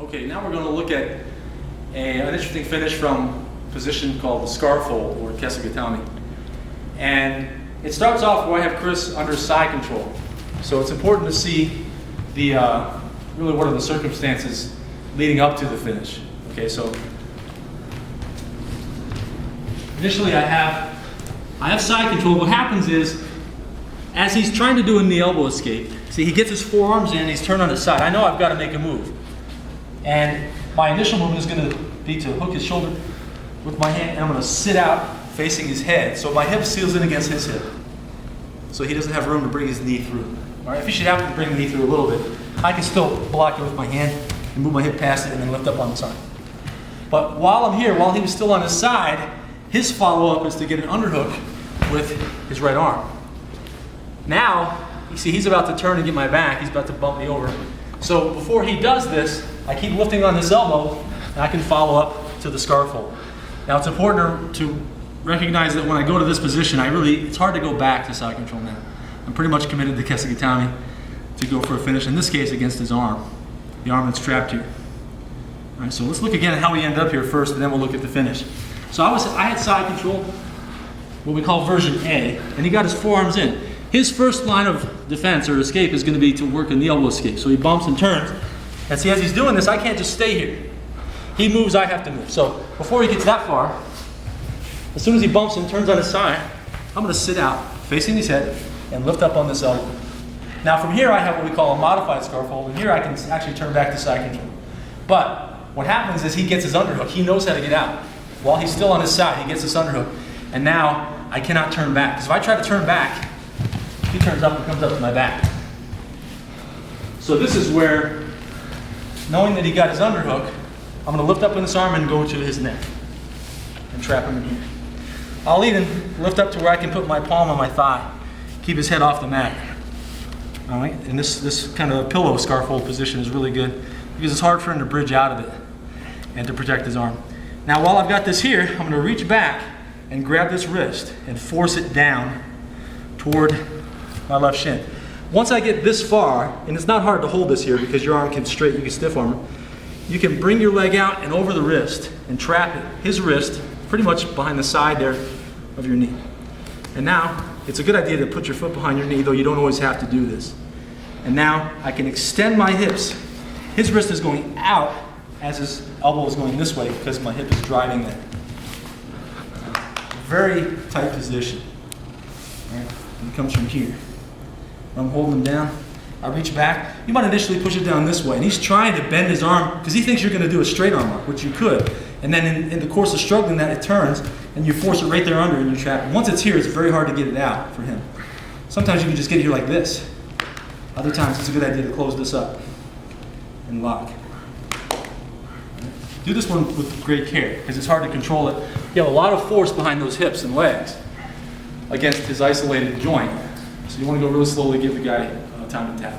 Okay, now we're going to look at an interesting finish from a position called the scarf hold, or kesugatami. And it starts off where I have Chris under side control. So it's important to see the really what are the circumstances leading up to the finish. Okay, so initially I have side control. What happens is, as he's trying to do in the elbow escape, see, he gets his forearms in, he's turned on his side. I know I've got to make a move. And my initial movement is going to be to hook his shoulder with my hand, and I'm going to sit out facing his head. So my hip seals in against his hip. So he doesn't have room to bring his knee through. All right, if he should have to bring the knee through a little bit, I can still block it with my hand and move my hip past it and then lift up on the side. But while I'm here, while he was still on his side, his follow-up is to get an underhook with his right arm. Now, you see he's about to turn and get my back. He's about to bump me over. So before he does this, I keep lifting on his elbow, and I can follow up to the scarf hold. Now it's important to recognize that when I go to this position, it's hard to go back to side control now. I'm pretty much committed to kesugatami to go for a finish, in this case against his arm, the arm that's trapped here. All right, so let's look again at how we end up here first, and then we'll look at the finish. So I had side control, what we call version A, and he got his forearms in. His first line of defense or escape is going to be to work in the elbow escape. So he bumps and turns. And see, as he's doing this, I can't just stay here. He moves, I have to move. So before he gets that far, as soon as he bumps and turns on his side, I'm going to sit out, facing his head, and lift up on this elbow. Now from here, I have what we call a modified scarf hold, and here I can actually turn back to side control. But what happens is he gets his underhook. He knows how to get out. While he's still on his side, he gets this underhook. And now I cannot turn back. Because if I try to turn back, he turns up and comes up to my back. So this is where, knowing that he got his underhook, I'm going to lift up in this arm and go to his neck and trap him in here. I'll even lift up to where I can put my palm on my thigh, keep his head off the mat. All right, and this kind of pillow scarf hold position is really good because it's hard for him to bridge out of it and to protect his arm. Now while I've got this here, I'm going to reach back and grab this wrist and force it down toward my left shin. Once I get this far, and it's not hard to hold this here because your arm can straight, you can stiff arm it, you can bring your leg out and over the wrist and trap it, his wrist, pretty much behind the side there of your knee. And now, it's a good idea to put your foot behind your knee, though you don't always have to do this. And now, I can extend my hips. His wrist is going out as his elbow is going this way because my hip is driving there. Very tight position. All right? And it comes from here. I'm holding him down. I reach back. You might initially push it down this way. And he's trying to bend his arm because he thinks you're going to do a straight arm lock, which you could. And then in the course of struggling that, it turns and you force it right there under and you trap it. Once it's here, it's very hard to get it out for him. Sometimes you can just get it here like this. Other times it's a good idea to close this up and lock. Do this one with great care because it's hard to control it. You have a lot of force behind those hips and legs against his isolated joint. So you want to go really slowly, give the guy time to tap.